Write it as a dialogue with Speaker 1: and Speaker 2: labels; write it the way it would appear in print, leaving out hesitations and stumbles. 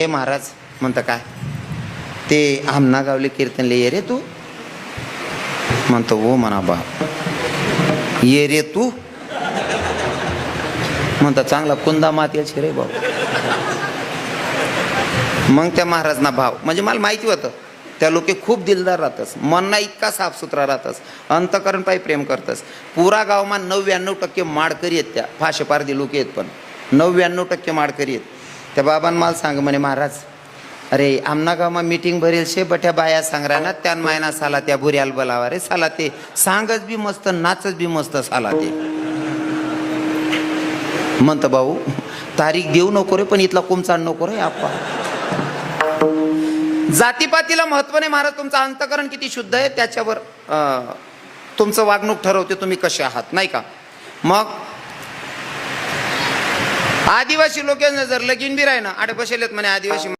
Speaker 1: हे महाराज म्हणतं काय ते आमना गावले कीर्तनले ये रे तू म्हणतो हो म्हणा बाप ये रे तू म्हणता चांगला कुंदा मातेची रे बाबा. मग त्या महाराजना भाव म्हणजे मला माहिती होतं त्या लोके खूप दिलदार राहतस, मनाला इतका साफसुथरा राहतस, अंतकरण पायी प्रेम करतस. पुरा गावमा 99% माडकरी आहेत, त्या फाशेपारदी लोक आहेत पण 99% माडकरी आहेत. त्या बाबांना मला सांग म्हणे महाराज अरे आमना गावमा मीटिंग भरेल शे बट्या बाया सांगरा ना त्यान मायना साला त्या बुऱ्याला बोलावा रे साला ते सांगच बी मस्त नाचच बी मस्त साला ते म्हणतं भाऊ तारीख देऊ नको रे पण इथला कुमचाड नको रे आपा. जातीपातीला महत्व नाही महाराज, तुमचं अंतकरण किती शुद्ध आहे त्याच्यावर तुमचं वागणूक ठरवते तुम्ही कसे आहात नाही का. मग आदिवासी लोक जर लगीन बी राही ना आडे बसेलेत म्हणे आदिवासी